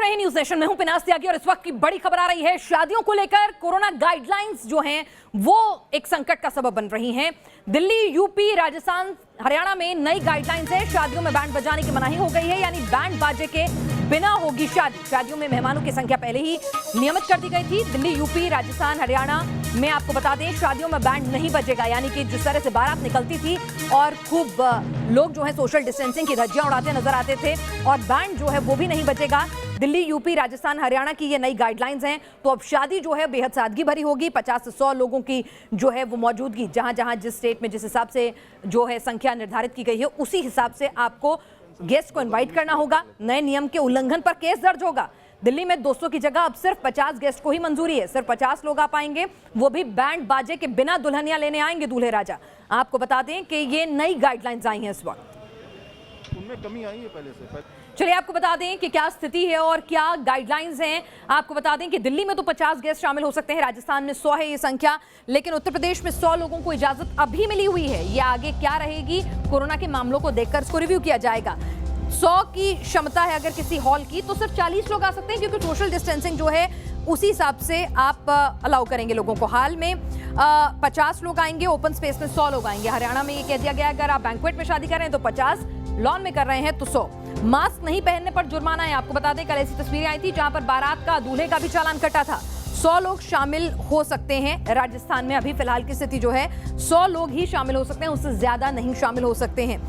रहे हैं news nation में, हूं पिनास त्यागी और इस वक्त की बड़ी खबर आ रही है। शादियों को लेकर कोरोना गाइडलाइंस जो हैं वो एक संकट का सबब बन रही हैं। दिल्ली, यूपी, राजस्थान, हरियाणा में नई गाइडलाइंस है। शादियों में बैंड बजाने की मनाही हो गई है, यानी बैंड बाजे के बिना होगी शादी। शादियों में मेहमानों की संख्या पहले ही नियमित कर दी गई थी। दिल्ली, यूपी, राजस्थान, हरियाणा में आपको बता दें शादियों में बैंड नहीं बजेगा, यानी कि जिस तरह से बारात निकलती थी और खूब लोग जो है सोशल डिस्टेंसिंग की धज्जियां उड़ाते नजर आते थे, और बैंड जो है वो भी नहीं बजेगा। दिल्ली, यूपी, राजस्थान, हरियाणा की ये नई गाइडलाइंस हैं। तो अब शादी जो है बेहद सादगी भरी होगी। 50 से 100 लोगों की जो है वो मौजूदगी जहां जहां जिस स्टेट में जिस हिसाब से जो है संख्या निर्धारित की गई है, उसी हिसाब से आपको गेस्ट को इनवाइट करना होगा। नए नियम के उल्लंघन पर केस दर्ज होगा। दिल्ली में 200 की जगह अब सिर्फ 50 गेस्ट को ही मंजूरी है। सिर्फ 50 लोग आ पाएंगे, वो भी बैंड बाजे के बिना दुल्हनियां लेने आएंगे दूल्हे राजा। आपको बता दें कि ये नई गाइडलाइंस आई हैं इस वक्त, उनमें कमी आई है पहले से। चलिए आपको बता दें कि क्या स्थिति है और क्या गाइडलाइंस हैं। आपको बता दें कि दिल्ली में तो 50 गेस्ट शामिल हो सकते हैं, राजस्थान में 100 है ये संख्या, लेकिन उत्तर प्रदेश में 100 लोगों को इजाजत अभी मिली हुई है। ये आगे क्या रहेगी, कोरोना के मामलों को देखकर इसको रिव्यू किया जाएगा। 100 की क्षमता है अगर किसी हॉल की, तो सिर्फ 40 लोग आ सकते हैं, क्योंकि सोशल डिस्टेंसिंग जो है उसी हिसाब से आप अलाउ करेंगे लोगों को। हाल में 50 लोग आएंगे, ओपन स्पेस में 100 लोग आएंगे। हरियाणा में ये कह दिया गया अगर आप बैंक्वेट में शादी कर रहे हैं तो 50, लॉन में कर रहे हैं तो 100। मास्क नहीं पहनने पर जुर्माना है। आपको बता दें कल ऐसी तस्वीरें आई थी जहां पर बारात का दूल्हे का भी चालान कटा था। 100 लोग शामिल हो सकते हैं। राजस्थान में अभी फिलहाल की स्थिति जो है 100 लोग ही शामिल हो सकते हैं, उससे ज्यादा नहीं शामिल हो सकते हैं।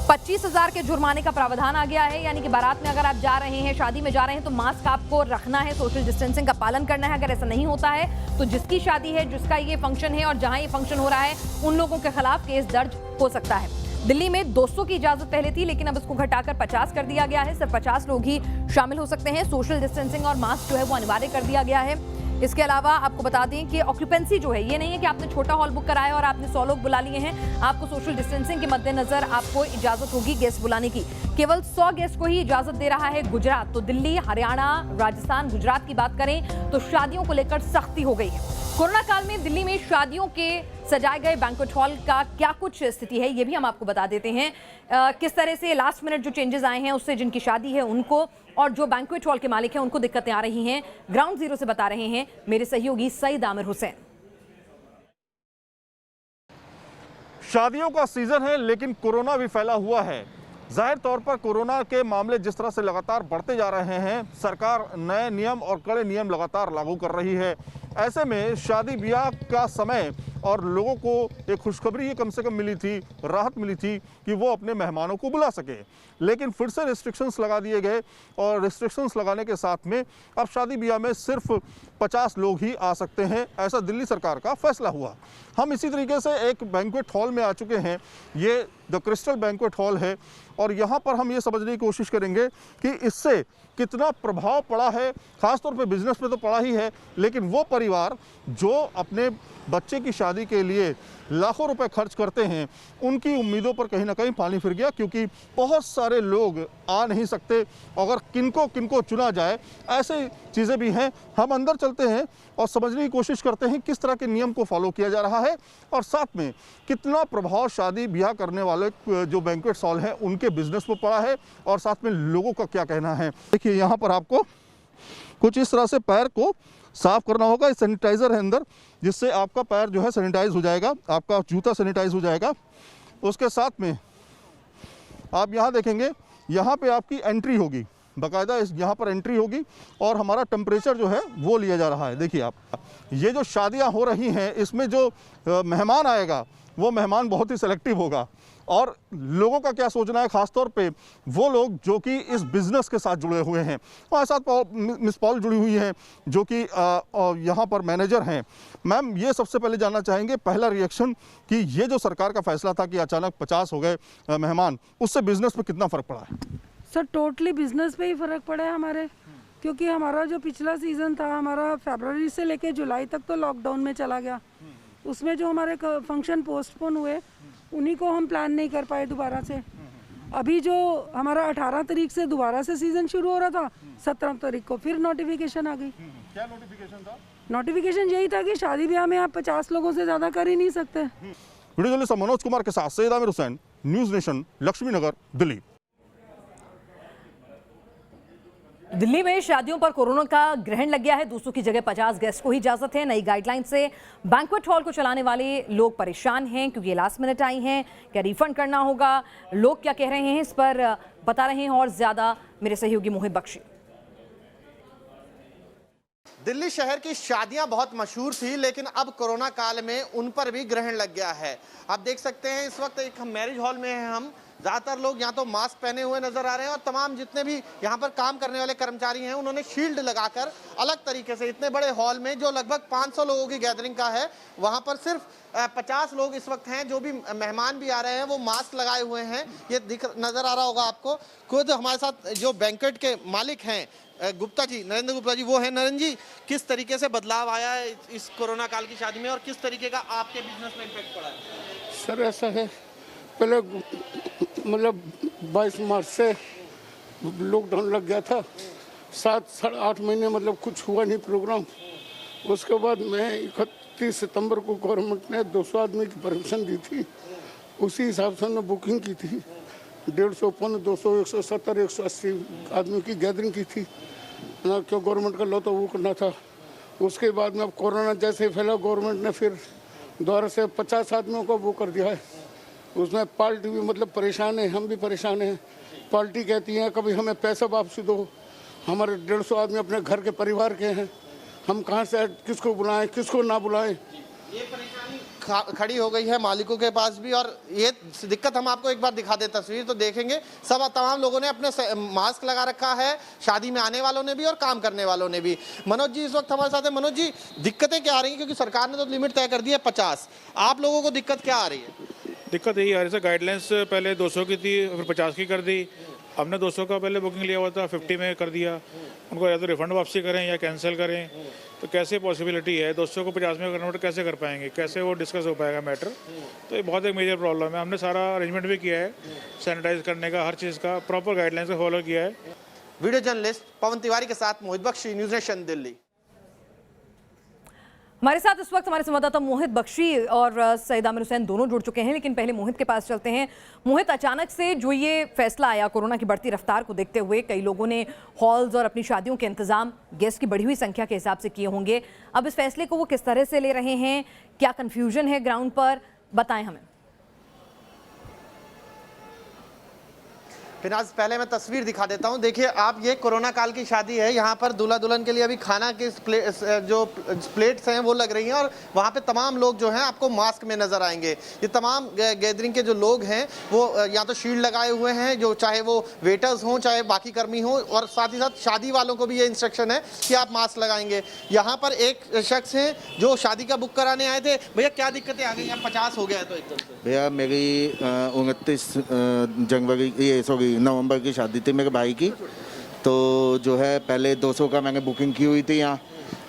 25,000 के जुर्माने का प्रावधान आ गया है, यानी कि बारात में अगर आप जा रहे हैं, शादी में जा रहे हैं, तो मास्क आपको रखना है, सोशल डिस्टेंसिंग का पालन करना है। अगर ऐसा नहीं होता है तो जिसकी शादी है, जिसका ये फंक्शन है और जहां ये फंक्शन हो रहा है, उन लोगों के खिलाफ केस दर्ज हो सकता है। दिल्ली में 200 की इजाजत पहले थी, लेकिन अब इसको घटाकर 50 कर दिया गया है। सिर्फ 50 लोग ही शामिल हो सकते हैं। सोशल डिस्टेंसिंग और मास्क जो है वो अनिवार्य कर दिया गया है। इसके अलावा आपको बता दें कि ऑक्यूपेंसी जो है, ये नहीं है कि आपने छोटा हॉल बुक कराया और आपने 100 लोग बुला लिए हैं। आपको सोशल डिस्टेंसिंग के मद्देनजर आपको इजाजत होगी गेस्ट बुलाने की। केवल 100 गेस्ट को ही इजाजत दे रहा है गुजरात। तो दिल्ली, हरियाणा, राजस्थान, गुजरात की बात करें तो शादियों को लेकर सख्ती हो गई है। कोरोना काल में दिल्ली में शादियों के सजाए गए बैंक्वेट हॉल का क्या कुछ स्थिति है, ये भी हम आपको बता देते हैं। किस तरह से लास्ट मिनट जो चेंजेस आए हैं उससे जिनकी शादी है उनको और जो बैंक्वेट हॉल के मालिक हैं उनको दिक्कतें आ रही हैं। ग्राउंड जीरो से बता रहे हैं मेरे सहयोगी सईद आमिर हुसैन। शादियों का सीजन है, लेकिन कोरोना भी फैला हुआ है। जाहिर तौर पर कोरोना के मामले जिस तरह से लगातार बढ़ते जा रहे हैं, सरकार नए नियम और कड़े नियम लगातार लागू कर रही है। ऐसे में शादी ब्याह का समय और लोगों को एक खुशखबरी ये कम से कम मिली थी, राहत मिली थी कि वो अपने मेहमानों को बुला सके। लेकिन फिर से रिस्ट्रिक्शंस लगा दिए गए, और रिस्ट्रिक्शंस लगाने के साथ में अब शादी ब्याह में सिर्फ 50 लोग ही आ सकते हैं, ऐसा दिल्ली सरकार का फैसला हुआ। हम इसी तरीके से एक बैंक्वेट हॉल में आ चुके हैं। ये द क्रिस्टल बैंक्वेट हॉल है, और यहाँ पर हम ये समझने की कोशिश करेंगे कि इससे कितना प्रभाव पड़ा है। खासतौर पे बिजनेस पे तो पड़ा ही है, लेकिन वो परिवार जो अपने बच्चे की शादी के लिए लाखों रुपए खर्च करते हैं, उनकी उम्मीदों पर कहीं ना कहीं पानी फिर गया, क्योंकि बहुत सारे लोग आ नहीं सकते। अगर किनको किनको चुना जाए, ऐसे चीज़ें भी हैं। हम अंदर चलते हैं और समझने की कोशिश करते हैं किस तरह के नियम को फॉलो किया जा रहा है, और साथ में कितना प्रभाव शादी ब्याह करने वाले जो बैंक्वेट हॉल हैं उनके बिजनेस पर पड़ा है, और साथ में लोगों का क्या कहना है। देखिए यहाँ पर आपको कुछ इस तरह से पैर को साफ करना होगा। इस सैनिटाइज़र है अंदर, जिससे आपका पैर जो है सैनिटाइज हो जाएगा, आपका जूता सैनिटाइज हो जाएगा। उसके साथ में आप यहाँ देखेंगे, यहाँ पे आपकी एंट्री होगी, बाकायदा इस यहाँ पर एंट्री होगी, और हमारा टेम्परेचर जो है वो लिया जा रहा है। देखिए आप, ये जो शादियाँ हो रही हैं, इसमें जो मेहमान आएगा वो मेहमान बहुत ही सेलेक्टिव होगा। और लोगों का क्या सोचना है, खासतौर पे वो लोग जो कि इस बिज़नेस के साथ जुड़े हुए हैं। हमारे साथ मिस पॉल जुड़ी हुई हैं, जो कि यहाँ पर मैनेजर हैं। मैम, ये सबसे पहले जानना चाहेंगे पहला रिएक्शन कि ये जो सरकार का फैसला था कि अचानक 50 हो गए मेहमान, उससे बिज़नेस पे कितना फ़र्क पड़ा है? सर टोटली बिजनेस पे ही फ़र्क पड़ा है हमारे, क्योंकि हमारा जो पिछला सीज़न था, हमारा फरवरी से लेके जुलाई तक तो लॉकडाउन में चला गया। उसमें जो हमारे फंक्शन पोस्टपोन हुए, उन्हीं को हम प्लान नहीं कर पाए दोबारा से। अभी जो हमारा 18 तारीख से दोबारा से सीज़न शुरू हो रहा था, 17 तारीख को फिर नोटिफिकेशन आ गई। क्या नोटिफिकेशन था? नोटिफिकेशन यही था कि शादी ब्याह में आप 50 लोगों से ज़्यादा कर ही नहीं सकते। वीडियो जर्नलिस्ट मनोज कुमार के साथ सईद आमिर हुसैन, न्यूज़ नेशन, लक्ष्मी नगर, दिल्ली। दिल्ली में शादियों पर कोरोना का ग्रहण लग गया है। 200 की जगह 50 गेस्ट को ही इजाजत है। नई गाइडलाइन से बैंक्वेट हॉल को चलाने वाले लोग परेशान हैं क्योंकि ये लास्ट मिनट आई हैं। क्या रिफंड करना होगा, लोग क्या कह रहे हैं, इस पर बता रहे हैं और ज्यादा मेरे सहयोगी मोहित बख्शी। दिल्ली शहर की शादियां बहुत मशहूर थी, लेकिन अब कोरोना काल में उन पर भी ग्रहण लग गया है। आप देख सकते हैं इस वक्त एक मैरिज हॉल में हैं हम। ज़्यादातर लोग यहाँ तो मास्क पहने हुए नजर आ रहे हैं और तमाम जितने भी यहाँ पर काम करने वाले कर्मचारी हैं उन्होंने शील्ड लगाकर अलग तरीके से इतने बड़े हॉल में जो लगभग 500 लोगों की गैदरिंग का है, वहाँ पर सिर्फ 50 लोग इस वक्त हैं। जो भी मेहमान भी आ रहे हैं वो मास्क लगाए हुए हैं, ये नजर आ रहा होगा आपको। खुद हमारे साथ जो बैंक्वेट के मालिक हैं गुप्ता जी, नरेंद्र गुप्ता जी, वो है। नरेंद्र जी, किस तरीके से बदलाव आया है इस कोरोना काल की शादी में और किस तरीके का आपके बिजनेस में इम्पैक्ट पड़ा है? सर ऐसा है, पहले मतलब 22 मार्च से लॉकडाउन लग गया था। 7 साढ़े 8 महीने मतलब कुछ हुआ नहीं प्रोग्राम। उसके बाद मैं 31 सितंबर को गवर्नमेंट ने 200 आदमी की परमिशन दी थी, उसी हिसाब से हमने बुकिंग की थी। 150, 200, 170, 180 आदमी की गैदरिंग की थी ना, क्यों गवर्नमेंट का लॉ तो वो करना था। उसके बाद में अब कोरोना जैसे फैला, गवर्नमेंट ने फिर दोबारा से 50 आदमियों को वो कर दिया है। उसमें पार्टी भी मतलब परेशान है, हम भी परेशान हैं। पार्टी कहती है कभी हमें पैसा वापसी दो, हमारे 150 आदमी अपने घर के परिवार के हैं, हम कहाँ से किसको बुलाएं किसको ना बुलाएं। ये परेशानी खड़ी हो गई है मालिकों के पास भी, और ये दिक्कत हम आपको एक बार दिखा दे तस्वीर तो देखेंगे। सब तमाम लोगों ने अपने मास्क लगा रखा है, शादी में आने वालों ने भी और काम करने वालों ने भी। मनोज जी इस वक्त हमारे साथ है। मनोज जी, दिक्कतें क्या आ रही हैं, क्योंकि सरकार ने तो लिमिट तय कर दी है 50, आप लोगों को दिक्कत क्या आ रही है? दिक्कत यही आ रही है, गाइडलाइंस पहले 200 की थी, फिर 50 की कर दी। हमने 200 का पहले बुकिंग लिया हुआ था, 50 में कर दिया। उनको या तो रिफंड वापसी करें या कैंसिल करें, तो कैसे पॉसिबिलिटी है 200 को 50 में कन्वर्ट कैसे कर पाएंगे, कैसे वो डिस्कस हो पाएगा मैटर। तो ये बहुत एक मेजर प्रॉब्लम है। हमने सारा अरेंजमेंट भी किया है, सैनिटाइज करने का, हर चीज़ का प्रॉपर गाइडलाइंस को फॉलो किया है। वीडियो जर्नलिस्ट पवन तिवारी के साथ मोहित बख्शी, न्यूज़ नेशन दिल्ली। हमारे साथ इस वक्त हमारे संवाददाता मोहित बख्शी और सईद आमिर हुसैन दोनों जुड़ चुके हैं, लेकिन पहले मोहित के पास चलते हैं। मोहित, अचानक से जो ये फैसला आया कोरोना की बढ़ती रफ्तार को देखते हुए, कई लोगों ने हॉल्स और अपनी शादियों के इंतजाम गेस्ट की बढ़ी हुई संख्या के हिसाब से किए होंगे। अब इस फैसले को वो किस तरह से ले रहे हैं, क्या कन्फ्यूजन है ग्राउंड पर, बताएं हमें। फिर आज पहले मैं तस्वीर दिखा देता हूं। देखिए आप, ये कोरोना काल की शादी है। यहाँ पर दूल्हा दुल्हन के लिए अभी खाना के जो प्लेट्स हैं वो लग रही हैं, और वहाँ पे तमाम लोग जो हैं आपको मास्क में नज़र आएंगे। ये तमाम गैदरिंग के जो लोग हैं वो या तो शील्ड लगाए हुए हैं, जो चाहे वो वेटर्स हों चाहे बाकी कर्मी हों, और साथ ही साथ शादी वालों को भी ये इंस्ट्रक्शन है कि आप मास्क लगाएंगे। यहाँ पर एक शख्स हैं जो शादी का बुक कराने आए थे। भैया क्या दिक्कतें आ गई? 50 हो गया है तो एकदम से। भैया मेरी 29 जनवरी ये नवंबर की शादी थी मेरे भाई की, तो जो है पहले 200 का मैंने बुकिंग की हुई थी यहाँ।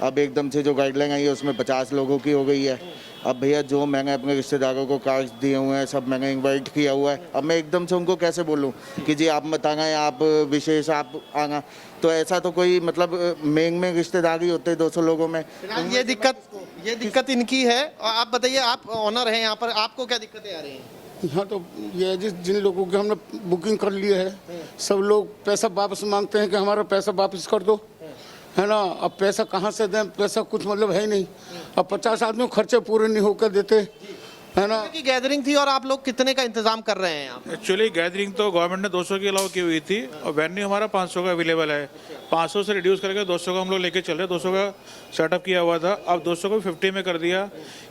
अब एकदम से जो गाइडलाइन आई है उसमें 50 लोगों की हो गई है। अब भैया जो मैंने अपने रिश्तेदारों को कार्ड्स दिए हुए हैं, सब मैंने इनवाइट किया हुआ है। अब मैं एकदम से उनको कैसे बोलूँ कि जी आप मत आना, आप विशेष आप आना, तो ऐसा तो कोई मतलब में रिश्तेदारी होते हैं 200 लोगों में। ये दिक्कत इनकी है। और आप बताइए, आप ऑनर हैं यहाँ पर, आपको क्या दिक्कतें आ रही हैं? हाँ तो ये जिन लोगों की हमने बुकिंग कर ली है, सब लोग पैसा वापस मांगते हैं कि हमारा पैसा वापस कर दो, है ना। अब पैसा कहाँ से दें, पैसा कुछ मतलब है नहीं। अब 50 आदमी खर्चे पूरे नहीं होकर देते, है ना। की गैदरिंग थी और आप लोग कितने का इंतजाम कर रहे हैं यहाँ? एक्चुअली गैदरिंग तो गवर्नमेंट ने 200 की अलाउ की हुई थी, और वेन्यू हमारा 500 का अवेलेबल है। 500 से रिड्यूस करके 200 का हम लोग लेके चल रहे हैं। 200 का सेटअप किया हुआ था, अब 200 को 50 में कर दिया।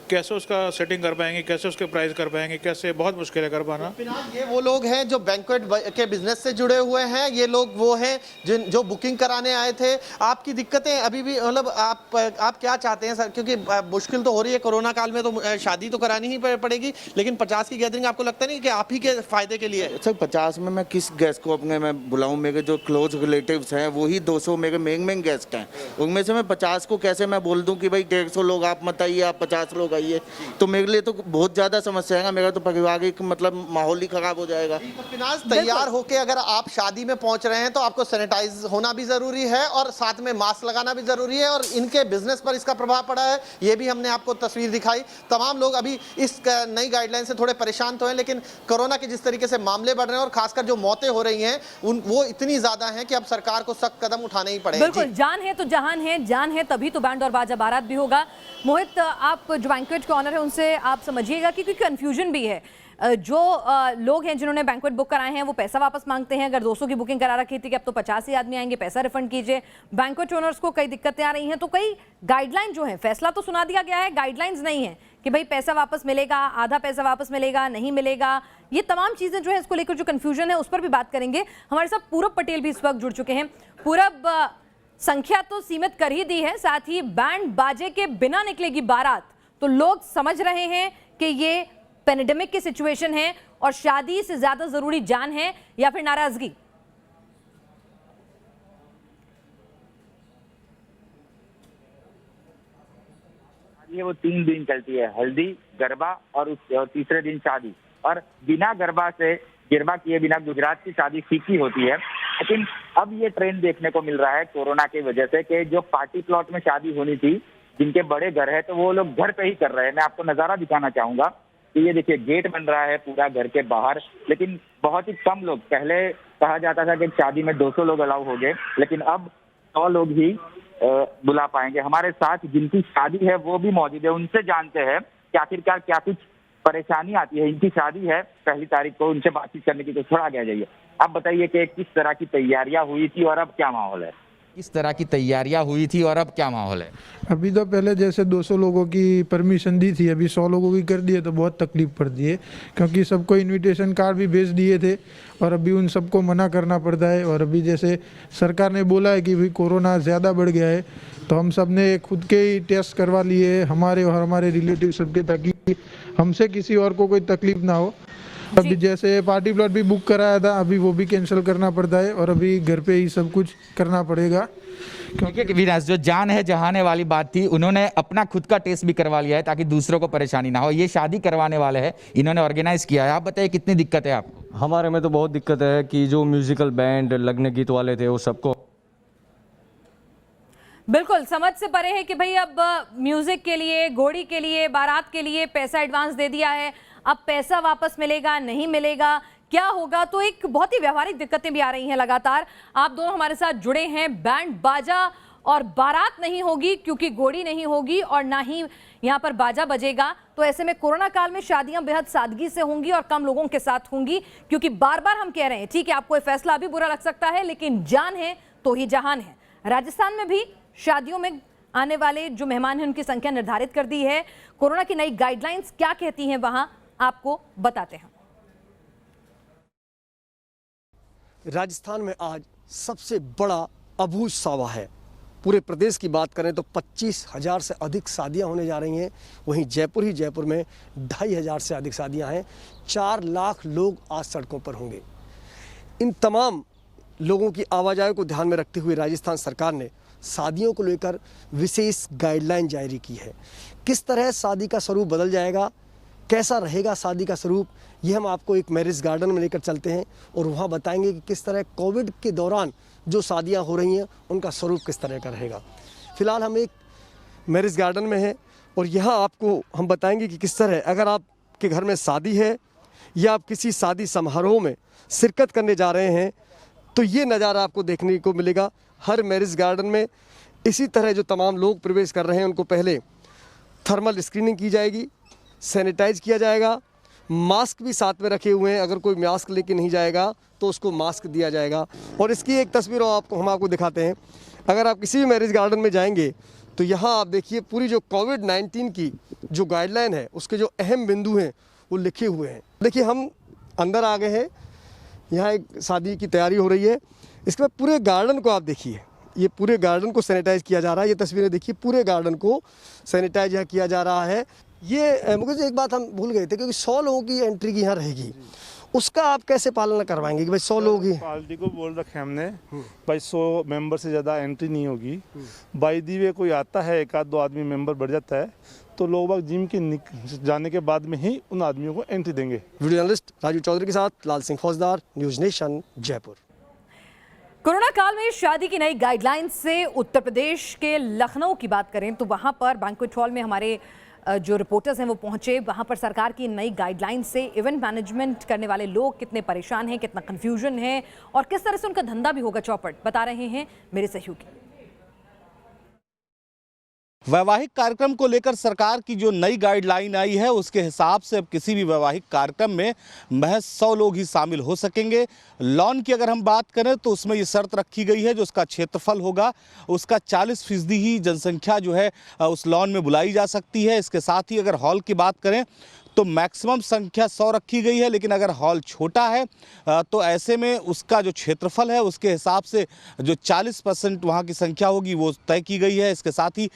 कैसे उसका सेटिंग कर पाएंगे, कैसे उसके प्राइस कर पाएंगे, कैसे, बहुत मुश्किल है कर पाना। ये वो लोग हैं जो बैंक्वेट के बिजनेस से जुड़े हुए हैं, ये लोग वो हैं जो बुकिंग कराने आए थे। आपकी दिक्कतें अभी भी मतलब आप क्या चाहते हैं सर? क्योंकि मुश्किल तो हो रही है कोरोना काल में, तो शादी तो करानी ही पड़ेगी, लेकिन 50 की गैदरिंग आपको लगता नहीं कि आप ही के फायदे के लिए? सर 50 में मैं किस गेस्ट को अपने मैं बुलाऊं? मेरे जो क्लोज रिलेटिव्स हैं वही 200 मेरे मेन गेस्ट हैं, उनमें से मैं 50 को कैसे मैं बोल दूं कि भाई 150 लोग आप मत आइए, आप 50 लोग आइए? तो मेरे लिए तो बहुत ज़्यादा समस्या है। मेरा तो पारिवारिक मतलब माहौल ही खराब हो जाएगा। तैयार होके अगर आप शादी में पहुंच रहे हैं तो आपको सैनिटाइज होना भी ज़रूरी है और साथ में मास्क लगाना भी ज़रूरी है, और इनके बिजनेस पर इसका प्रभाव पड़ा है। ये भी हमने आपको तस्वीर दिखाई। तमाम लोग अभी इस नई गाइडलाइन से थोड़े परेशान तो हैं, लेकिन कोरोना के जिस तरीके से मामले बढ़ रहे हैं और खासकर जो मौतें हो रही हैं वो इतनी ज़्यादा हैं कि अब सरकार को सख्त कदम कदम उठाने ही पड़ेंगे। बिल्कुल, जान है तो जहान है, जान है तभी तो बैंड और बाजा बारात भी होगा। मोहित, आप जो बैंक्वेट के ऑनर है उनसे आप समझिएगा कि क्योंकि कंफ्यूजन भी है, जो लोग हैं जिन्होंने बैंक्वेट बुक कराए हैं वो पैसा वापस मांगते हैं। अगर 200 की बुकिंग करा रखी थी कि अब तो 50 ही आदमी आएंगे, पैसा रिफंड कीजिए। बैंक्वेट ओनर्स को कई दिक्कतें आ रही हैं, तो कई गाइडलाइन जो है, फैसला तो सुना दिया गया है, गाइडलाइंस नहीं है कि भाई पैसा वापस मिलेगा, आधा पैसा वापस मिलेगा, नहीं मिलेगा। ये तमाम चीजें जो है इसको लेकर जो कंफ्यूजन है उस पर भी बात करेंगे। हमारे साथ पूरब पटेल भी इस वक्त जुड़ चुके हैं। पूरब, संख्या तो सीमित कर ही दी है, साथ ही बैंड बाजे के बिना निकलेगी बारात, तो लोग समझ रहे हैं कि ये पेंडेमिक की सिचुएशन है और शादी से ज्यादा जरूरी जान है या फिर नाराजगी। ये वो 3 दिन चलती है, हल्दी, गरबा और तीसरे दिन शादी। और बिना गरबा किए बिना गुजरात की शादी फीकी होती है। लेकिन अब ये ट्रेंड देखने को मिल रहा है कोरोना की वजह से कि जो पार्टी प्लॉट में शादी होनी थी, जिनके बड़े घर है, तो वो लोग घर पे ही कर रहे हैं। मैं आपको नजारा दिखाना चाहूंगा कि ये देखिए गेट बन रहा है पूरा घर के बाहर, लेकिन बहुत ही कम लोग। पहले कहा जाता था कि शादी में 200 लोग अलाउ हो गए, लेकिन अब 100 लोग ही बुला पाएंगे। हमारे साथ जिनकी शादी है वो भी मौजूद है, उनसे जानते हैं कि आखिरकार क्या कुछ परेशानी आती है। इनकी शादी है 1 तारीख को, उनसे बातचीत करने की, तो थोड़ा आगे आ जाइए। आप बताइए कि किस तरह की तैयारियां हुई थी और अब क्या माहौल है? किस तरह की तैयारियां हुई थी और अब क्या माहौल है? अभी तो पहले जैसे 200 लोगों की परमिशन दी थी, अभी 100 लोगों की कर दिए तो बहुत तकलीफ पड़ती है, क्योंकि सबको इनविटेशन कार्ड भी भेज दिए थे और अभी उन सबको मना करना पड़ता है। और अभी जैसे सरकार ने बोला है कि भाई कोरोना ज़्यादा बढ़ गया है, तो हम सब ने खुद के ही टेस्ट करवा लिए हमारे और हमारे रिलेटिव सबके, ताकि हमसे किसी और को कोई तकलीफ ना हो। अभी जैसे पार्टी प्लॉट भी बुक कराया था, अभी वो भी कैंसिल करना पड़ता है और अभी घर पे ही सब कुछ करना पड़ेगा। क्योंकि विनाश, जो जान है जहाने वाली बात थी, उन्होंने अपना खुद का टेस्ट भी करवा लिया है ताकि दूसरों को परेशानी ना हो। ये शादी करवाने वाले हैं, इन्होंने ऑर्गेनाइज किया है। आप बताइए कितनी दिक्कत है आपको? हमारे में तो बहुत दिक्कत है कि जो म्यूजिकल बैंड लगने गीत वाले थे वो सबको बिल्कुल समझ से परे है कि भाई अब म्यूजिक के लिए, घोड़ी के लिए, बारात के लिए पैसा एडवांस दे दिया है, अब पैसा वापस मिलेगा नहीं मिलेगा, क्या होगा? तो एक बहुत ही व्यवहारिक दिक्कतें भी आ रही हैं लगातार। आप दोनों हमारे साथ जुड़े हैं। बैंड बाजा और बारात नहीं होगी क्योंकि घोड़ी नहीं होगी और ना ही यहाँ पर बाजा बजेगा। तो ऐसे में कोरोना काल में शादियां बेहद सादगी से होंगी और कम लोगों के साथ होंगी, क्योंकि बार बार हम कह रहे हैं, ठीक है आपको ये फैसला अभी बुरा लग सकता है, लेकिन जान है तो ही जहान है। राजस्थान में भी शादियों में आने वाले जो मेहमान हैं उनकी संख्या निर्धारित कर दी है। कोरोना की नई गाइडलाइंस क्या कहती हैं वहां, आपको बताते हैं। राजस्थान में आज सबसे बड़ा अबूझ सावा है। पूरे प्रदेश की बात करें तो 25,000 से अधिक शादियां होने जा रही हैं। वहीं जयपुर में 2,500 से अधिक शादियां हैं। 4 लाख लोग आज सड़कों पर होंगे। इन तमाम लोगों की आवाजाही को ध्यान में रखते हुए राजस्थान सरकार ने शादियों को लेकर विशेष गाइडलाइन जारी की है। किस तरह शादी का स्वरूप बदल जाएगा, कैसा रहेगा शादी का स्वरूप, ये हम आपको एक मैरिज गार्डन में लेकर चलते हैं और वहाँ बताएंगे कि किस तरह कोविड के दौरान जो शादियाँ हो रही हैं उनका स्वरूप किस तरह का रहेगा। फिलहाल हम एक मैरिज गार्डन में हैं और यहाँ आपको हम बताएंगे कि किस तरह अगर आपके घर में शादी है या आप किसी शादी समारोह में शिरकत करने जा रहे हैं तो ये नज़ारा आपको देखने को मिलेगा। हर मैरिज गार्डन में इसी तरह जो तमाम लोग प्रवेश कर रहे हैं उनको पहले थर्मल स्क्रीनिंग की जाएगी, सैनिटाइज किया जाएगा, मास्क भी साथ में रखे हुए हैं। अगर कोई मास्क लेके नहीं जाएगा तो उसको मास्क दिया जाएगा। और इसकी एक तस्वीर हम आपको दिखाते हैं। अगर आप किसी भी मैरिज गार्डन में जाएंगे तो यहाँ आप देखिए पूरी जो कोविड-19 की जो गाइडलाइन है उसके जो अहम बिंदु हैं वो लिखे हुए हैं। देखिए हम अंदर आ गए हैं, यहाँ एक शादी की तैयारी हो रही है। इसके बाद पूरे गार्डन को आप देखिए, ये पूरे गार्डन को सैनिटाइज किया जा रहा है। ये तस्वीरें देखिए, पूरे गार्डन को सैनिटाइज यहाँ किया जा रहा है। ये मुझे एक बात हम भूल गए थे, क्योंकि 100 लोगों की एंट्री की यहाँ रहेगी, उसका आप कैसे पालना करवाएंगे कि भाई 100 लोग ही? पार्टी को बोल रखे हमने भाई 100 मेंबर से ज़्यादा एंट्री नहीं होगी। बाई दी वे कोई आता है, 1-2 आदमी मेंबर बढ़ जाता है तो लोग बाग जिम के जाने के बाद में ही उन आदमियों को एंट्री देंगे। वीडियो जर्नलिस्ट राजू चौधरी के साथ लाल सिंह फौजदार, न्यूज़ नेशन, जयपुर। कोरोना काल में शादी की नई गाइडलाइंस से उत्तर प्रदेश के लखनऊ की बात करें तो वहां पर बैंक्वेट हॉल में हमारे जो रिपोर्टर्स हैं वो पहुंचे वहां पर सरकार की नई गाइडलाइन से इवेंट मैनेजमेंट करने वाले लोग कितने परेशान हैं, कितना कंफ्यूजन है और किस तरह से उनका धंधा भी होगा चौपट, बता रहे हैं मेरे सहयोगी। वैवाहिक कार्यक्रम को लेकर सरकार की जो नई गाइडलाइन आई है उसके हिसाब से अब किसी भी वैवाहिक कार्यक्रम में महज 100 लोग ही शामिल हो सकेंगे। लॉन की अगर हम बात करें तो उसमें ये शर्त रखी गई है जो उसका क्षेत्रफल होगा उसका 40% ही जनसंख्या जो है उस लॉन में बुलाई जा सकती है। इसके साथ ही अगर हॉल की बात करें तो मैक्सिमम संख्या 100 रखी गई है, लेकिन अगर हॉल छोटा है तो ऐसे में उसका जो क्षेत्रफल है उसके हिसाब से जो 40% वहाँ की संख्या होगी वो तय की गई है। इसके साथ ही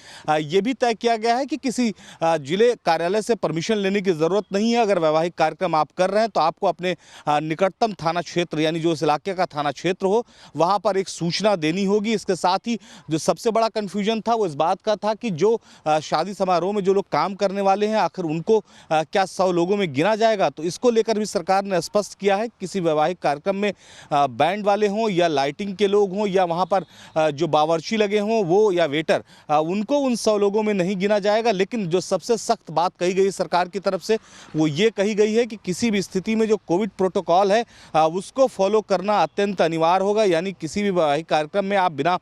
ये भी तय किया गया है कि किसी जिले कार्यालय से परमिशन लेने की ज़रूरत नहीं है। अगर वैवाहिक कार्यक्रम आप कर रहे हैं तो आपको अपने निकटतम थाना क्षेत्र यानी जो इस इलाके का थाना क्षेत्र हो वहाँ पर एक सूचना देनी होगी। इसके साथ ही जो सबसे बड़ा कन्फ्यूजन था वो इस बात का था कि जो शादी समारोह में जो लोग काम करने वाले हैं आखिर उनको क्या 100 लोगों में गिना जाएगा। तो इसको लेकर भी सरकार ने स्पष्ट किया है किसी वैवाहिक कार्यक्रम में बैंड वाले हों या लाइटिंग के लोग हों या वहाँ पर जो बावर्ची लगे हों वो या वेटर उनको उन 100 लोगों में नहीं गिना जाएगा। लेकिन जो सबसे सख्त बात कही गई सरकार की तरफ से वो ये कही गई है कि किसी भी स्थिति में जो कोविड प्रोटोकॉल है उसको फॉलो करना अत्यंत अनिवार्य होगा। यानी किसी भी वैवाहिक कार्यक्रम में आप बिना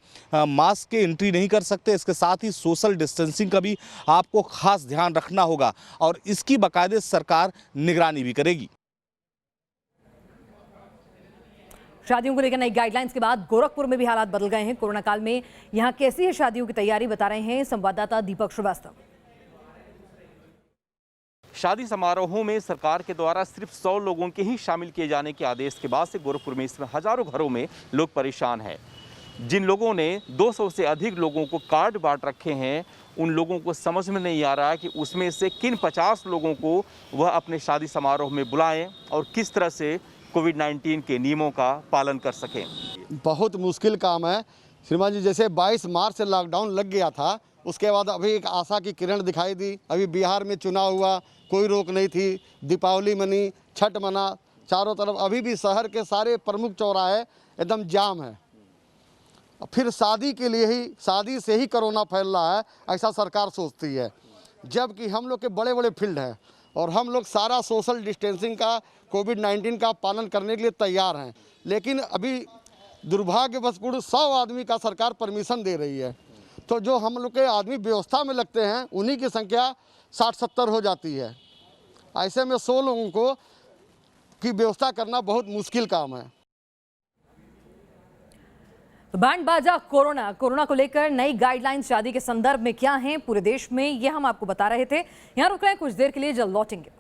मास्क के एंट्री नहीं कर सकते। इसके साथ ही सोशल डिस्टेंसिंग का भी आपको खास ध्यान रखना होगा और इसकी बाकायदे सरकार निगरानी भी करेगी। शादियों को लेकर नई गाइडलाइंस के बाद गोरखपुर में भी हालात बदल गए हैं। कोरोना काल में यहां कैसी है शादियों की तैयारी, बता रहे हैं संवाददाता दीपक श्रीवास्तव। शादी समारोहों में सरकार के द्वारा सिर्फ 100 लोगों के ही शामिल किए जाने के आदेश के बाद से गोरखपुर में इसमें हजारों घरों में लोग परेशान हैं। जिन लोगों ने 200 से अधिक लोगों को कार्ड बांट रखे हैं उन लोगों को समझ में नहीं आ रहा है कि उसमें से किन 50 लोगों को वह अपने शादी समारोह में बुलाएं और किस तरह से कोविड-19 के नियमों का पालन कर सकें। बहुत मुश्किल काम है श्रीमान जी। जैसे 22 मार्च से लॉकडाउन लग गया था उसके बाद अभी एक आशा की किरण दिखाई दी। अभी बिहार में चुनाव हुआ, कोई रोक नहीं थी, दीपावली मनी, छठ मना, चारों तरफ अभी भी शहर के सारे प्रमुख चौराहे एकदम जाम है। फिर शादी के लिए ही, शादी से ही कोरोना फैल रहा है ऐसा सरकार सोचती है, जबकि हम लोग के बड़े बड़े फील्ड हैं और हम लोग सारा सोशल डिस्टेंसिंग का कोविड-19 का पालन करने के लिए तैयार हैं। लेकिन अभी दुर्भाग्यवशपूर्ण 100 आदमी का सरकार परमिशन दे रही है, तो जो हम लोग के आदमी व्यवस्था में लगते हैं उन्हीं की संख्या 60-70 हो जाती है। ऐसे में 100 लोगों को की व्यवस्था करना बहुत मुश्किल काम है। बैंड बाजा कोरोना को लेकर नई गाइडलाइंस शादी के संदर्भ में क्या हैं पूरे देश में, ये हम आपको बता रहे थे। यहां रुक रहे हैं कुछ देर के लिए, जल्द लौटेंगे।